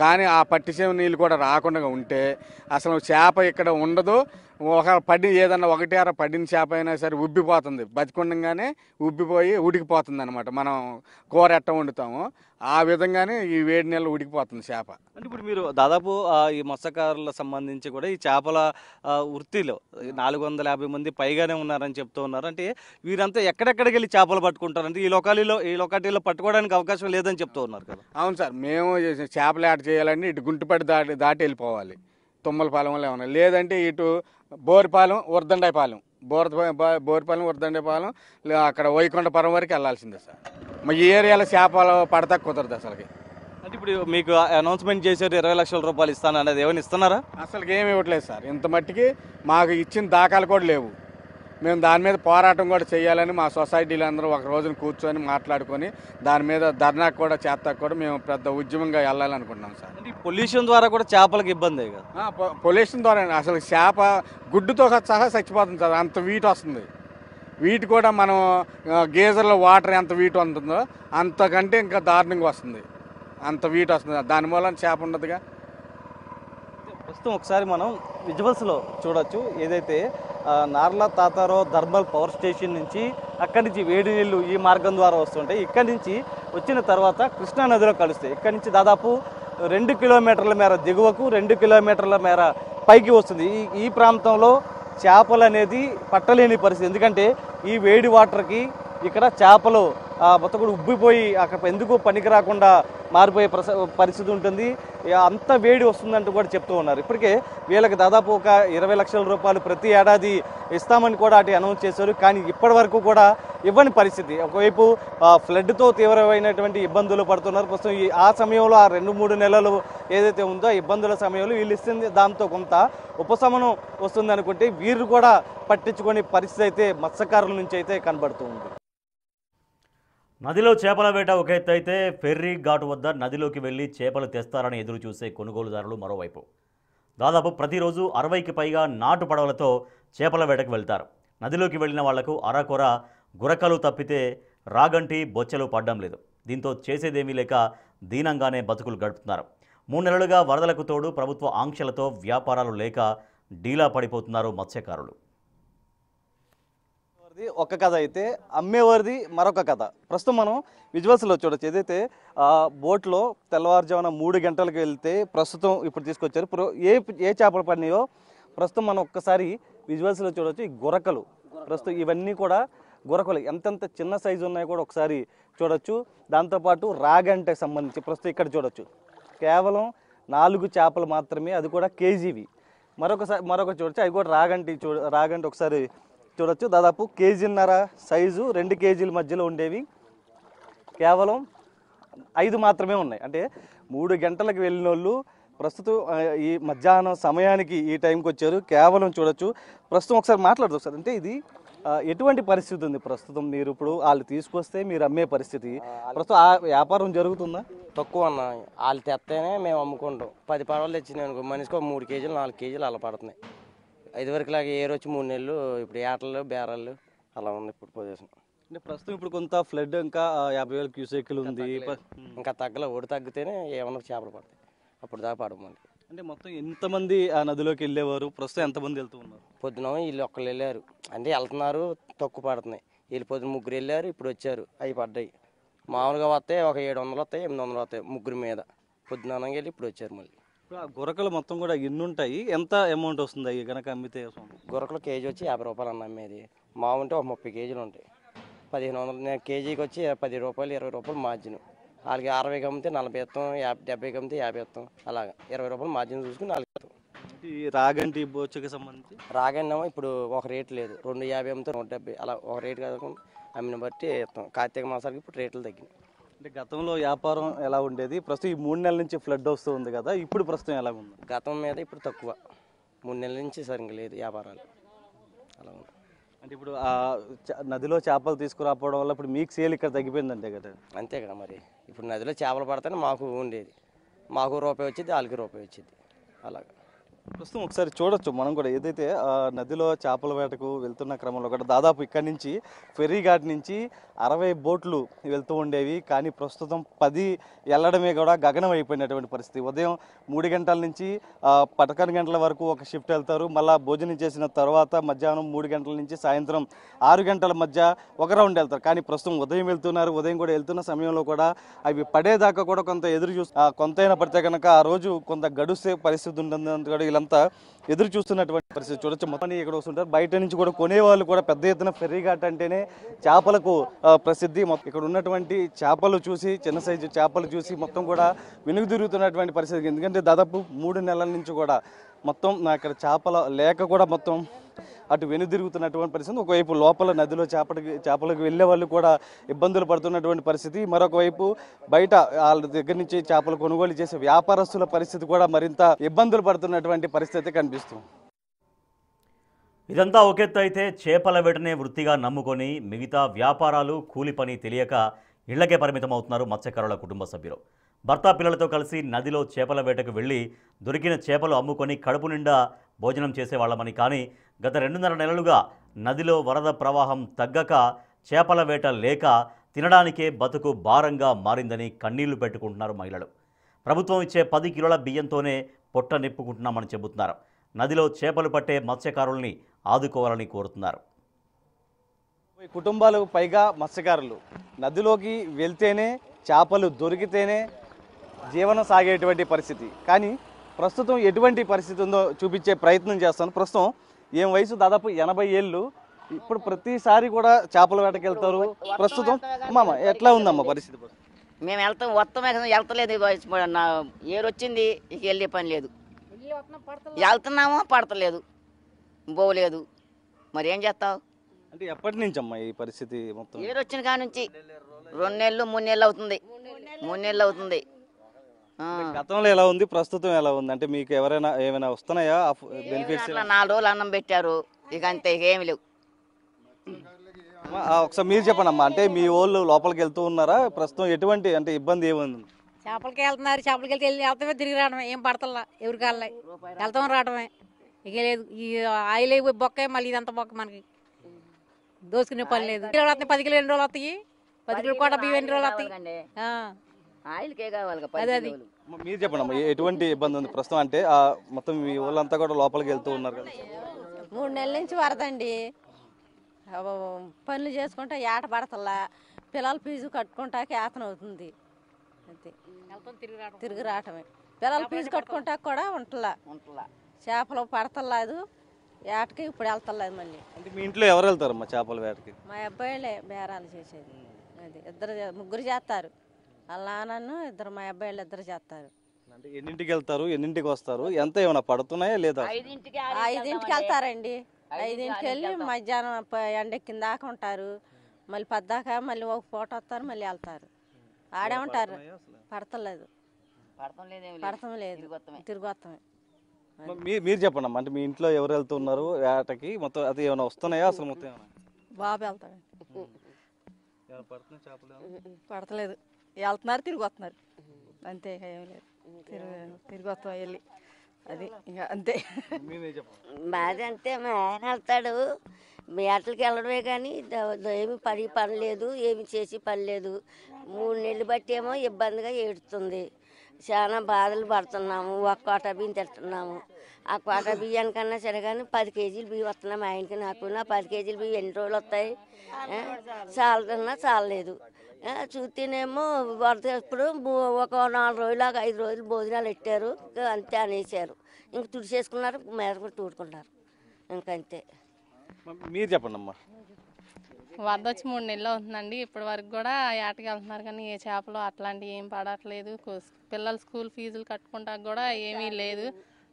కానీ ఆ పట్టిసీమ నీళ్ళు కూడా రాకుండా ఉంటే అసలు చేప ఇక్కడ ఉండదు. ఏదన్నా 1-6 పడిన చేప అయినా సరే ఉబ్బిపోతుంది, బతికుండగానే ఉబ్బిపోయి ఉడికిపోతుంది అనమాట. మనం కూర ఎట్ట వండుతామో ఆ విధంగానే ఈ వేడి నీళ్ళు ఉడికిపోతుంది చేప. అంటే ఇప్పుడు మీరు దాదాపు ఈ మత్స్యకారుల సంబంధించి కూడా ఈ చేపల వృత్తిలో 450 మంది పైగానే ఉన్నారని చెప్తూ ఉన్నారు. అంటే వీరంతా ఎక్కడెక్కడికి వెళ్ళి చేపలు పట్టుకుంటారంటే ఈ లొకాలిటీలో పట్టుకోవడానికి అవకాశం లేదని చెప్తూ ఉన్నారు కదా? అవును సార్. మేము చేపలు యాడ్ చేయాలంటే ఇటు గుంటుపడి దాటి వెళ్ళిపోవాలి, తుమ్మలపాలెంలో ఏమన్నా, లేదంటే ఇటు బోరిపాలెం ఉర్దండాయపాలెం బోరిపాలెం ఉర్దండాయపాలెం అక్కడ వైకుంఠపురం వరకు వెళ్ళాల్సిందే సార్. మా ఈ ఏరియాలో చేపలు పడతా కుదరదు అసలుకి. అంటే ఇప్పుడు మీకు అనౌన్స్మెంట్ చేశారు 20 లక్షల రూపాయలు ఇస్తాను అనేది, ఏమైనా ఇస్తున్నారా? అసలుకి ఏమి ఇవ్వట్లేదు సార్. ఇంత మట్టికి మాకు ఇచ్చిన దాఖలు కూడా లేవు. మేము దాని మీద పోరాటం కూడా చేయాలని మా సొసైటీలు అందరూ ఒక రోజున కూర్చొని మాట్లాడుకొని దాని మీద ధర్నాకు కూడా చేస్తాకు కూడా మేము పెద్ద ఉద్యమంగా వెళ్ళాలనుకుంటున్నాం సార్. అంటే పొల్యూషన్ ద్వారా కూడా చేపలకు ఇబ్బంది కదా? పొల్యూషన్ ద్వారా అసలు చేప గుడ్డుతో సహా చచ్చిపోతుంది సార్, అంత వీట్ వస్తుంది. వీటి కూడా మనం గేజర్లో వాటర్ ఎంత వీట్ ఉంటుందో అంతకంటే ఇంకా దారుణంగా వస్తుంది, అంత వీట్ వస్తుంది. దాని మూలన చేప ఉండదుగా. ప్రస్తుతం ఒకసారి మనం విజువల్స్లో చూడొచ్చు ఏదైతే నార్ల తాతారో థర్మల్ పవర్ స్టేషన్ నుంచి అక్కడి నుంచి వేడి నీళ్ళు ఈ మార్గం ద్వారా వస్తుంటాయి. ఇక్కడి నుంచి వచ్చిన తర్వాత కృష్ణా నదిలో కలుస్తాయి. ఇక్కడి నుంచి దాదాపు 2 కిలోమీటర్ల మేర దిగువకు 2 కిలోమీటర్ల మేర పైకి వస్తుంది. ఈ ప్రాంతంలో చేపలు అనేది పట్టలేని పరిస్థితి. ఎందుకంటే ఈ వేడి వాటర్కి ఇక్కడ చేపలు మొత్తం కూడా ఉబ్బిపోయి అక్కడ ఎందుకు పనికి రాకుండా మారిపోయే పరిస్థితి ఉంటుంది. అంత వేడి వస్తుందంటూ కూడా చెప్తూ ఉన్నారు. ఇప్పటికే వీళ్ళకి దాదాపు ఒక 20 లక్షల రూపాయలు ప్రతి ఏడాది ఇస్తామని కూడా అటు అనౌన్స్ చేశారు. కానీ ఇప్పటి వరకు కూడా ఇవ్వని పరిస్థితి. ఒకవైపు ఫ్లడ్తో తీవ్రమైనటువంటి ఇబ్బందులు పడుతున్నారు. ప్రస్తుతం ఆ సమయంలో ఆ 2-3 నెలలు ఏదైతే ఉందో ఆ ఇబ్బందుల సమయంలో వీళ్ళు ఇస్తుంది దాంతో కొంత ఉపశమనం వస్తుంది అనుకుంటే వీరు కూడా పట్టించుకునే పరిస్థితి అయితే మత్స్యకారుల నుంచి అయితే కనబడుతూ ఉంది. నదిలో చేపల వేట ఒక ఎత్తు అయితే ఫెర్రీ ఘాటు వద్ద నదిలోకి వెళ్లి చేపలు తెస్తారని ఎదురు చూసే కొనుగోలుదారులు మరోవైపు. దాదాపు ప్రతిరోజు 60కి పైగా నాటు పడవలతో చేపల వేటకు వెళ్తారు. నదిలోకి వెళ్లిన వాళ్లకు అరకొర గురకలు తప్పితే రాగంటి బొచ్చెలు పడ్డం లేదు. దీంతో చేసేదేమీ లేక దీనంగానే బతుకులు గడుపుతున్నారు. 3 నెలలుగా వరదలకు తోడు ప్రభుత్వ ఆంక్షలతో వ్యాపారాలు లేక డీలా పడిపోతున్నారు మత్స్యకారులు. ఒక కథ అయితే అమ్మేవారిది మరొక కథ. ప్రస్తుతం మనం విజువల్స్లో చూడొచ్చు. ఏదైతే బోట్లో తెల్లవారుజామున 3 గంటలకు వెళ్తే ప్రస్తుతం ఇప్పుడు తీసుకొచ్చారు. ఏ చేపలు పడినాయో ప్రస్తుతం మనం ఒక్కసారి విజువల్స్లో చూడొచ్చు. ఈ గురకలు ప్రస్తుతం ఇవన్నీ కూడా గురకలు ఎంతెంత చిన్న సైజు ఉన్నాయో కూడా ఒకసారి చూడొచ్చు. దాంతోపాటు రాగంటకి సంబంధించి ప్రస్తుతం ఇక్కడ చూడొచ్చు కేవలం 4 చేపలు మాత్రమే, అది కూడా కేజీవి. మరొక చూడొచ్చు అవి కూడా రాగంటి ఒకసారి చూడొచ్చు. దాదాపు 1.5 కేజీ సైజు 2 కేజీల మధ్యలో ఉండేవి కేవలం 5 మాత్రమే ఉన్నాయి. అంటే 3 గంటలకు వెళ్ళిన వాళ్ళు ప్రస్తుతం ఈ మధ్యాహ్నం సమయానికి ఈ టైంకి వచ్చారు. కేవలం చూడొచ్చు. ప్రస్తుతం ఒకసారి మాట్లాడదు సార్, అంటే ఇది ఎటువంటి పరిస్థితి ఉంది ప్రస్తుతం? మీరు ఇప్పుడు వాళ్ళు తీసుకొస్తే మీరు అమ్మే పరిస్థితి ప్రస్తుతం ఆ వ్యాపారం జరుగుతుందా? తక్కువ అన్న, వాళ్ళు తెస్తేనే మేము అమ్ముకుంటాం. 10 పడవలు తెచ్చినాయి అనుకో, మనిషికి 3 కేజీలు 4 కేజీలు అలా పడుతున్నాయి. 5 వరకు లాగా ఏరొచ్చి 3 నెలలు ఇప్పుడు ఏటలు బేరాలు అలా ఉంది ఇప్పుడు పొజిషన్. అంటే ప్రస్తుతం ఇప్పుడు కొంత ఫ్లడ్ ఇంకా 50,000 క్యూసెక్లు ఉంది. ఇంకా ఒడి తగ్గితేనే ఏమన్నా చేపలు పడతాయి, అప్పుడు దాకా పడవు మనకి. అంటే మొత్తం ఎంతమంది ఆ నదిలోకి వెళ్ళేవారు? ప్రస్తుతం ఎంతమంది వెళ్తూ ఉన్నారు? పొద్దున వీళ్ళు ఒక్కళ్ళు వెళ్ళారు, అంటే వెళ్తున్నారు తక్కువ పడుతున్నాయి. వీళ్ళు పొద్దున 3 వెళ్ళారు, ఇప్పుడు వచ్చారు, అవి పడ్డాయి. మామూలుగా వస్తే ఒక 700 వస్తాయి, 800 వస్తాయి 3 మీద. పొద్దున వెళ్ళి ఇప్పుడు వచ్చారు మళ్ళీ. గురకలు మొత్తం కూడా ఎన్ని ఉంటాయి? ఎంత అమౌంట్ వస్తుంది అవి కనుక అమ్మితే? గురకలు కేజీ వచ్చి 50 రూపాయలు అన్న అమ్మేది. మామూలు ఒక 30 కేజీలు ఉంటాయి. 1500 కేజీకి వచ్చి 10 రూపాయలు 20 రూపాయలు మార్జిన్. వాళ్ళకి 60కి అమ్మితే 40 ఇస్తాం, 70కి అమ్మితే 50 ఇస్తాం. అలాగా 20 రూపాయలు మార్జిన్ చూసుకుని 4 ఇస్తాం. ఈ రాగంటి బొచ్చుకి సంబంధించి రాగండి ఇప్పుడు ఒక రేటు లేదు, 250 అమ్మితే 170 అలా ఒక రేటు కాదు, అమ్మిన బట్టి ఇస్తాం. కార్తీక మాసాలకి ఇప్పుడు రేట్లు తగ్గినాయి. అంటే గతంలో వ్యాపారం ఎలా ఉండేది? ప్రస్తుతం ఈ 3 నెలల నుంచి ఫ్లడ్ వస్తూ ఉంది కదా, ఇప్పుడు ప్రస్తుతం ఎలా ఉంది? గతం మీద ఇప్పుడు తక్కువ, 3 నెలల నుంచి సరిగ్గా లేదు వ్యాపారాలు, అలా ఉంది. అంటే ఇప్పుడు నదిలో చేపలు తీసుకురావడం వల్ల ఇప్పుడు మీకు సేల్ ఇక్కడ తగ్గిపోయిందంటే కదా? అంతే కదా మరి. ఇప్పుడు నదిలో చేపలు పడితేనే మాకు ఉండేది, మాకు రూపాయి వచ్చింది, వాళ్ళకి రూపాయి వచ్చింది. అలాగా ప్రస్తుతం ఒకసారి చూడొచ్చు మనం కూడా. ఏదైతే నదిలో చేపల వేటకు వెళ్తున్న క్రమంలో కూడా దాదాపు ఇక్కడి నుంచి ఫెర్రీ ఘాట్ నుంచి 60 బోట్లు వెళ్తూ ఉండేవి. కానీ ప్రస్తుతం 10 వెళ్ళడమే కూడా గగనం అయిపోయినటువంటి పరిస్థితి. ఉదయం 3 గంటల నుంచి 11 గంటల వరకు ఒక షిఫ్ట్ వెళ్తారు. మళ్ళీ భోజనం చేసిన తర్వాత మధ్యాహ్నం 3 గంటల నుంచి సాయంత్రం 6 గంటల మధ్య ఒక రౌండ్ వెళ్తారు. కానీ ప్రస్తుతం ఉదయం వెళ్తున్నారు. ఉదయం కూడా వెళ్తున్న సమయంలో కూడా అవి పడేదాకా కూడా కొంత ఎదురు కొంతైనా పడితే కనుక ఆ రోజు కొంత గడుసే పరిస్థితి ఉంటుంది కూడా వీళ్ళంతా ఎదురు చూస్తున్నటువంటి పరిస్థితి చూడొచ్చు. మొత్తం ఇక్కడ వస్తుంటారు. బయట నుంచి కూడా కొనేవాళ్ళు కూడా పెద్ద ఎత్తున ఫెర్రీ ఘాట్ అంటేనే చేపలకు ప్రసిద్ధి. ఇక్కడ ఉన్నటువంటి చేపలు చూసి, చిన్న సైజు చేపలు చూసి మొత్తం కూడా వెనుగుదిరుగుతున్నటువంటి పరిస్థితి. ఎందుకంటే దాదాపు 3 నెలల నుంచి కూడా మొత్తం ఇక్కడ చేపల లేక కూడా మొత్తం అటు వెనుదిరుగుతున్నటువంటి పరిస్థితి. ఒకవైపు లోపల నదిలో చేపలకు వెళ్ళే వాళ్ళు కూడా ఇబ్బందులు పడుతున్నటువంటి పరిస్థితి. మరొక వైపు బయట వాళ్ళ దగ్గర నుంచి చేపలు కొనుగోలు చేసే వ్యాపారస్తుల పరిస్థితి కూడా మరింత ఇబ్బందులు పడుతున్నటువంటి పరిస్థితి కనిపిస్తుంది. ఇదంతా ఒకెత్తు అయితే చేపల వేటనే వృత్తిగా నమ్ముకొని మిగతా వ్యాపారాలు, కూలి పని తెలియక ఇళ్లకే పరిమితం అవుతున్నారు మత్స్యకారుల కుటుంబ సభ్యులు. భర్త పిల్లలతో కలిసి నదిలో చేపల వేటకు వెళ్ళి దొరికిన చేపలు అమ్ముకొని కడుపు నిండా భోజనం చేసేవాళ్ళమని, కానీ గత 2.5 నెలలుగా నదిలో వరద ప్రవాహం తగ్గక చేపల వేట లేక తినడానికే బతుకు భారంగా మారిందని కన్నీళ్లు పెట్టుకుంటున్నారు మహిళలు. ప్రభుత్వం ఇచ్చే 10 కిలోల బియ్యంతోనే పొట్ట నిప్పుకుంటున్నామని చెబుతున్నారు. నదిలో చేపలు పట్టే మత్స్యకారుల్ని ఆదుకోవాలని కోరుతున్నారు. కుటుంబాలకు పైగా మత్స్యకారులు నదిలోకి వెళ్తేనే చేపలు దొరికితేనే జీవనం సాగేటువంటి పరిస్థితి. కానీ ప్రస్తుతం ఎటువంటి పరిస్థితి ఉందో చూపించే ప్రయత్నం చేస్తాను. ప్రస్తుతం ఏం వయసు దాదాపు 80 ఏళ్ళు ఇప్పుడు ప్రతిసారి కూడా చేపల వేటకి వెళ్తారు. ప్రస్తుతం మామ ఎట్లా ఉందమ్మా పరిస్థితి? మేము వెళ్తాం వస్తామే కదా, వెళ్తలేదు. ఏరు వచ్చింది, ఇక వెళ్ళే పని లేదు. వెళ్తున్నామో పడతలేదు, పోలేదు. మరి ఏం చేస్తావు? అంటే ఎప్పటి నుంచి అమ్మా ఈ పరిస్థితి మొత్తం? ఏరు వచ్చిన కాడ నుంచి 2 నెలలు 3 నెలలు అవుతుంది. 3 నెలలు అవుతుంది. గతంలో ఎలా ఉంది, ప్రస్తుతం ఎలా ఉంది? అంటే మీకు ఏమైనా వస్తున్నాయా బెనిఫిట్స్? 4 రోజులు అన్నం పెట్టారు, ఇక అంతే, ఇక ఏమి లేవు. ఒకసారి మీరు చెప్పండి అమ్మా, అంటే మీ వాళ్ళు లోపలికి వెళ్తూ ఉన్నారా? ప్రస్తుతం ఎటువంటి అంటే ఇబ్బంది ఏముంది? చేపలకి వెళ్తున్నారు, చేపలకి వెళ్తామే, తిరిగి రావడమే, ఏం పడతల్లా. ఎవరికి వెళ్ళాయి, వెళ్తాం రావడమే, ఇక లేదు. ఈ ఆయిల్ బొక్క, మళ్ళీ ఇదంతా బొక్క. మనకి దోసుకునే పని లేదు. 10 కిలో 2 రోజులు వస్తాయి, 10 కిలో కోట బియ్యం 2 రోజులు వస్తాయి. ఆయిల్కే కావాలి. అది మీరు చెప్పండి అమ్మా, ఎటువంటి ఇబ్బంది ఉంది ప్రస్తుతం? అంటే మొత్తం మీ వాళ్ళంతా కూడా లోపలికి వెళ్తూ ఉన్నారు కదా. 3 నెలల నుంచి వరదండి. పనులు చేసుకుంటా ఏట పడతల్లా, పిల్లల ఫీజు కట్టుకుంటాకి ఏతన అవుతుంది. అంతే, తిరిగి రావటమే. పిల్లల ఫీజు కట్టుకుంటాక కూడా ఉంటలా, చేపలు పడతలేదు. ఏటకి ఇప్పుడు వెళ్తలేదు మళ్ళీ. అంటే మీ ఇంట్లో ఎవరు వెళ్తారమ్మా చేపల వేటకి? మా అబ్బాయిలే బేరాలు చేసేది. అది ముగ్గురు చేస్తారు. వాళ్ళ నాన్నను ఇద్దరు, మా అబ్బాయిలు 2 చేస్తారు. అంటే ఎన్నింటికి వెళ్తారు, ఎన్నింటికి వస్తారు? ఎంత ఏమైనా పడుతున్నాయా లేదా? 5ంటికి వెళ్తారండి. 5ంటికి వెళ్ళి మధ్యాహ్నం ఎండెక్కిన దాకా ఉంటారు. మళ్ళీ 10 దాకా మళ్ళీ ఒక పూట వస్తారు, మళ్ళీ వెళ్తారు. ఆడే ఉంటారు. పడతలేదు, పడతం లేదు, తిరిగి వస్తామే. మీరు చెప్పండి అమ్మా, అంటే మీ ఇంట్లో ఎవరు వెళ్తున్నారు వేటకి? మొత్తం అది ఏమైనా వస్తున్నాయా అసలు? మొత్తం ఏమైనా బాబు వెళ్తాడు, పడతలేదు. వెళ్తున్నారు, తిరిగి వస్తున్నారు, అంతే, ఏం లేదు. తిరిగి వస్తాం వెళ్ళి, అది ఇంకా అంతే. మాది అంతే. మా ఆయన వెళ్తాడు, వేటలకి వెళ్ళడమే కానీ ఏమి పని లేదు, ఏమి చేసి పని లేదు. 3 నెలలు బట్టి ఏమో ఇబ్బందిగా ఏడుతుంది. చాలా బాధలు పడుతున్నాము. ఒక కోట బియ్యం తింటున్నాము. ఆ కోట బియ్యానికన్నా సరే కానీ 10 కేజీలు బియ్యం వస్తున్నాం. మా ఆయనకి నాకు. 10 కేజీలు బియ్యం ఎన్ని రోజులు వస్తాయి? చాలదన్నా చాలలేదు. చూస్తేనేమో వరద ఇప్పుడు ఒక 4 రోజులు 5 రోజులు భోజనాలు పెట్టారు, అంతే అనేసారు. ఇంక తుడిచేసుకున్నారు, మీద కూడా తూడుకున్నారు, ఇంకంతే. మీరు చెప్పండి అమ్మా. వరద వచ్చి 3 నెలలు అవుతుందండి. ఇప్పటి వరకు కూడా ఏటకి వెళ్తున్నారు కానీ ఏ చేపలు అట్లాంటివి ఏం పడట్లేదు. పిల్లల స్కూల్ ఫీజులు కట్టుకుంటానికి కూడా ఏమీ లేదు.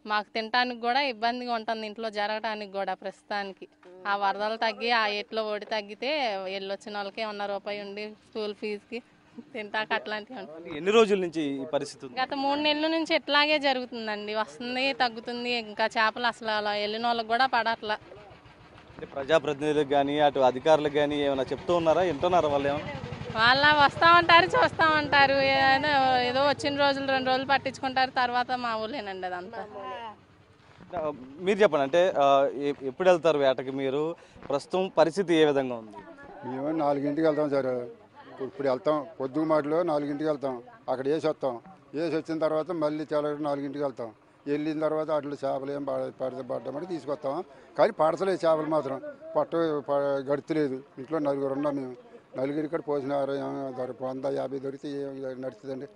మాకు తినడానికి కూడా ఇబ్బందిగా ఉంటుంది, ఇంట్లో జరగడానికి కూడా. ప్రస్తుతానికి ఆ వరదలు తగ్గి ఆ ఎట్లో ఓడి తగ్గితే వెళ్ళొచ్చిన వాళ్ళకి ₹1 ఉండి స్కూల్ ఫీజుకి తింటాక అట్లాంటివి ఉంటాయి. ఎన్ని రోజుల నుంచి ఈ పరిస్థితి? గత 3 నెలల నుంచి ఇట్లాగే జరుగుతుందండి. వస్తుంది, తగ్గుతుంది. ఇంకా చేపలు అసలు అలా వెళ్ళిన వాళ్ళకి కూడా పడట్లా. అంటే ప్రజాప్రతినిధులకు కానీ అటు అధికారులకు కానీ ఏమైనా చెప్తూ ఉన్నారా? వింటున్నారా వాళ్ళు? ఏమైనా వాళ్ళ వస్తూ ఉంటారు, చూస్తూ ఉంటారు. ఏదో వచ్చిన రోజులు 2 రోజులు పట్టించుకుంటారు, తర్వాత మా ఊళ్ళేనండి అదంతా. మీరు చెప్పండి, అంటే ఎప్పుడు వెళ్తారు వేటకి మీరు? ప్రస్తుతం పరిస్థితి ఏ విధంగా ఉంది? మేము 4ంటికి వెళ్తాం సార్. ఇప్పుడు వెళ్తాం, పొద్దుగు మాటలో 4ంటికి వెళ్తాం. అక్కడ వేసి వస్తాం. వేసి వచ్చిన తర్వాత మళ్ళీ చాలా 4ంటికి వెళ్తాం. వెళ్ళిన తర్వాత అట్లా చేపలు ఏం పడ్డామని తీసుకొస్తాం. కానీ పడతలేదు చేపలు మాత్రం. గడుతులేదు. ఇంట్లో 4 ఉన్నాం మేము. 4 ఇక్కడ పోసిన 150 దొరికితే నడుస్తుందండి.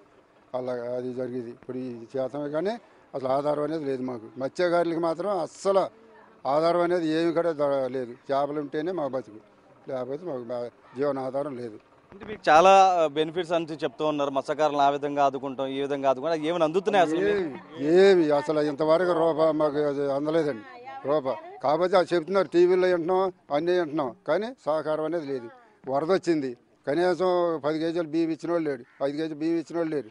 అలా అది జరిగేది. ఇప్పుడు ఈ చేతమే కానీ అసలు ఆధారం అనేది లేదు మాకు. మత్స్యకారులకి మాత్రం అస్సలు ఆధారం అనేది ఏమి కూడా లేదు. చేపలు ఉంటేనే మాకు బతుకు, లేకపోతే మాకు జీవనాధారం లేదు. అంటే మీకు చాలా బెనిఫిట్స్ అని చెప్తూ ఉన్నారు. మత్స్యకారులను ఆ విధంగా ఆదుకుంటాం, ఈ విధంగా ఆదుకుంటాం, ఏమైనా అందుతున్నాయి అసలు? ఏమి అసలు ఇంతవరకు రూపాయి మాకు అందలేదండి, రూపాయి. కాకపోతే అది చెప్తున్నారు, టీవీలో వింటున్నాం, అన్నీ వింటున్నాం, కానీ సహకారం అనేది లేదు. వరద వచ్చింది, కనీసం 10 కేజీలు బియ్యం ఇచ్చిన వాళ్ళు లేడు, 5 కేజీలు బియ్యం ఇచ్చిన వాళ్ళు లేరు,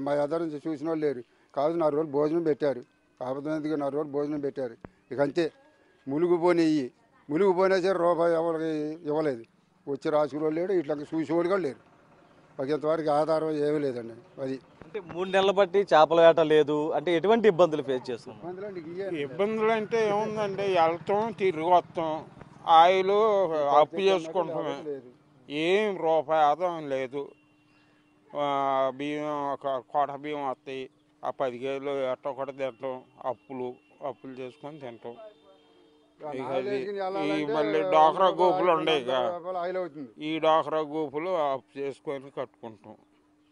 మా ఎదరు చూసిన వాళ్ళు లేరు. కాదు 4 రోజులు భోజనం పెట్టారు. కాకపోతే 4 రోజులు భోజనం పెట్టారు. ఇక అంతే. మునిగిపోయినా సరే రూపాయి ఎవరికి ఇవ్వలేదు. వచ్చి రాసుకునేవాళ్ళు లేడు, ఇట్లా చూసేవాళ్ళు కూడా లేరు. మాకు ఇంతవరకు ఆధారం ఏమీ లేదండి. అది అంటే 3 నెలలు బట్టి చేపల వేట లేదు అంటే ఎటువంటి ఇబ్బందులు ఫేస్ చేస్తున్నాం? ఇబ్బందులు అంటే ఏముందండి, వెళ్తాం, తిరిగి వస్తాం, ఆయిల్ అప్పు చేసుకుంటామే, ఏం రూపాయి ఆదాయం లేదు. బియ్యం కోట బియ్యం వస్తాయి, ఆ 10 కేజీలు ఎట్ట ఒకటి తింటాం, అప్పులు చేసుకొని తింటాం. మళ్ళీ డాక్రా గోపులు ఉన్నాయి, ఈ డాక్రా గోపులు అప్పు చేసుకొని కట్టుకుంటాం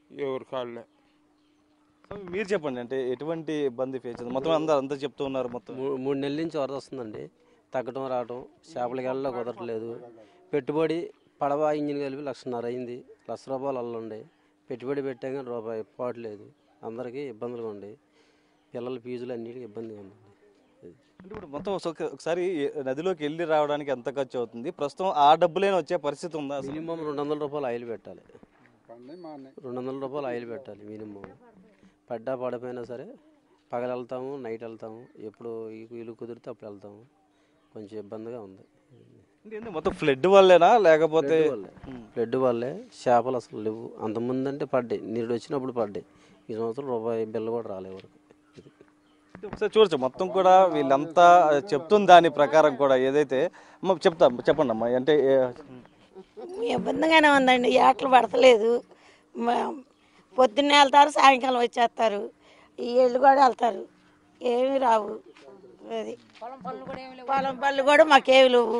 ఎవరి కాళ్ళే. మీరు చెప్పండి, అంటే ఎటువంటి ఇబ్బంది ఫేస్ చేస్తుంది? మొత్తం అంతా చెప్తూ ఉన్నారు. మొత్తం 3 నెలల నుంచి వరద వస్తుందండి. తగ్గడం రావడం చేపలకి వెళ్ళలో కుదరట్లేదు. పెట్టుబడి పడవ ఇంజిన్ కలిపి 1,50,000 అయింది. ₹1,00,000 అల్లుండే పెట్టుబడి పెట్టాం కానీ రూపాయి పోవట్లేదు. అందరికీ ఇబ్బందులుగా ఉండి పిల్లల ఫీజులు అన్నిటికీ ఇబ్బందిగా ఉంది. అంటే ఇప్పుడు మొత్తం ఒకసారి నదిలోకి వెళ్ళి రావడానికి ఎంత ఖర్చు అవుతుంది? ప్రస్తుతం ఆ డబ్బులైనా వచ్చే పరిస్థితి ఉందా? మినిమం ₹200 ఆయిల్ పెట్టాలి. ₹200 ఆయిల్ పెట్టాలి మినిమం. పడ్డా పడిపోయినా సరే పగలు వెళ్తాము, నైట్ వెళ్తాము, ఎప్పుడు వీలు కుదిరితే అప్పుడు వెళ్తాము. కొంచెం ఇబ్బందిగా ఉంది. మొత్తం ఫ్లడ్ వల్లేనా లేకపోతే? ఫ్లడ్ వల్లే. చేపలు అసలు లేవు. అంతకుముందు అంటే పడ్డాయి, నీరు వచ్చినప్పుడు పడ్డాయి. ఈ సంవత్సరం రూపాయి బిల్ల కూడా రాలే వరకు. ఒకసారి చూడచ్చు మొత్తం కూడా వీళ్ళంతా చెప్తున్న దాని ప్రకారం కూడా ఏదైతే చెప్పండి అమ్మా. అంటే ఇబ్బందిగానే ఉందండి. ఏటలు పడతలేదు. పొద్దున్నే వెళ్తారు, సాయంకాలం వచ్చేస్తారు. ఈ ఏళ్ళు కూడా వెళ్తారు, ఏమి రావు. అది పొలం పళ్ళు కూడా మాకేమి లేవు.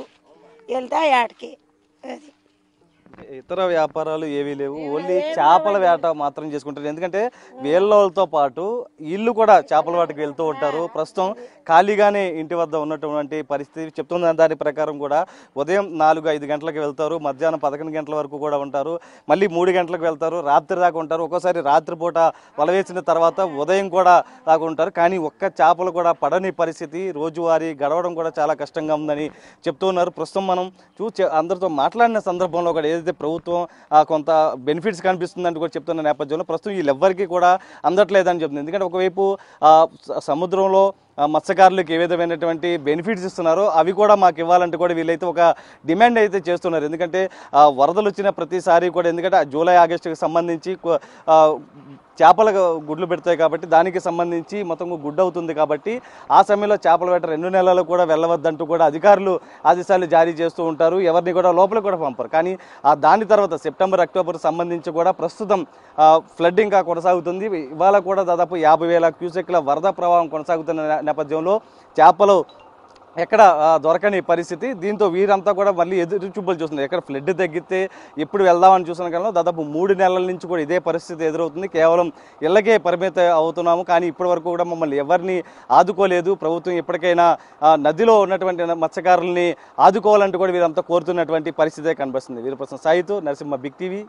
వెళ్తే ఏటకి అది ఇతర వ్యాపారాలు ఏవీ లేవు. ఓన్లీ చేపల వేట మాత్రం చేసుకుంటారు. ఎందుకంటే వీళ్ళతో పాటు వీళ్ళు కూడా చేపల వేటకు వెళ్తూ ఉంటారు. ప్రస్తుతం ఖాళీగానే ఇంటి వద్ద ఉన్నటువంటి పరిస్థితి చెప్తున్న దాని ప్రకారం కూడా ఉదయం 4-5 గంటలకు వెళ్తారు, మధ్యాహ్నం 11 గంటల వరకు కూడా ఉంటారు, మళ్ళీ 3 గంటలకు వెళ్తారు, రాత్రి దాకా ఉంటారు. ఒక్కోసారి రాత్రిపూట వల వేసిన తర్వాత ఉదయం కూడా దాకా ఉంటారు. కానీ ఒక్క చేపలు కూడా పడని పరిస్థితి, రోజువారీ గడవడం కూడా చాలా కష్టంగా ఉందని చెప్తూ ఉన్నారు. ప్రస్తుతం మనం అందరితో మాట్లాడిన సందర్భంలో కూడా ఏదైతే ప్రభుత్వం కొంత బెనిఫిట్స్ కనిపిస్తుందని కూడా చెప్తున్న నేపథ్యంలో ప్రస్తుతం వీళ్ళెవ్వరికీ కూడా అందట్లేదని చెప్తుంది. ఎందుకంటే ఒకవైపు సముద్రంలో మత్స్యకారులకు ఏ విధమైనటువంటి బెనిఫిట్స్ ఇస్తున్నారో అవి కూడా మాకు ఇవ్వాలంటే కూడా వీళ్ళైతే ఒక డిమాండ్ అయితే చేస్తున్నారు. ఎందుకంటే వరదలు వచ్చిన ప్రతిసారి కూడా, ఎందుకంటే జూలై ఆగస్టుకి సంబంధించి చేపల గుడ్లు పెడతాయి కాబట్టి దానికి సంబంధించి మొత్తం గుడ్డు అవుతుంది కాబట్టి ఆ సమయంలో చేపల వేట 2 నెలలు కూడా వెళ్ళవద్దంటూ కూడా అధికారులు ఆదేశాలు జారీ చేస్తూ ఉంటారు. ఎవరిని కూడా లోపలికి కూడా పంపరు. కానీ దాని తర్వాత సెప్టెంబర్, అక్టోబర్ సంబంధించి కూడా ప్రస్తుతం ఫ్లడ్ ఇంకా కొనసాగుతుంది. ఇవాళ కూడా దాదాపు 50,000 క్యూసెక్ల వరద ప్రవాహం కొనసాగుతున్న నేపథ్యంలో చేపలు ఎక్కడ దొరకని పరిస్థితి. దీంతో వీరంతా కూడా మళ్ళీ ఎదురు చూపులు చూస్తున్నారు. ఎక్కడ ఫ్లడ్ తగ్గితే ఎప్పుడు వెళ్దామని చూసిన కాలంలో దాదాపు 3 నెలల నుంచి కూడా ఇదే పరిస్థితి ఎదురవుతుంది. కేవలం ఇళ్ళకే పరిమితం అవుతున్నాము, కానీ ఇప్పటి వరకు కూడా మమ్మల్ని ఎవరిని ఆదుకోలేదు. ప్రభుత్వం ఎప్పటికైనా నదిలో ఉన్నటువంటి మత్స్యకారుల్ని ఆదుకోవాలంటూ కూడా వీరంతా కోరుతున్నటువంటి పరిస్థితే కనిపిస్తుంది. వీరప్రసాద్ సాయితో నరసింహ, బిగ్ టీవీ.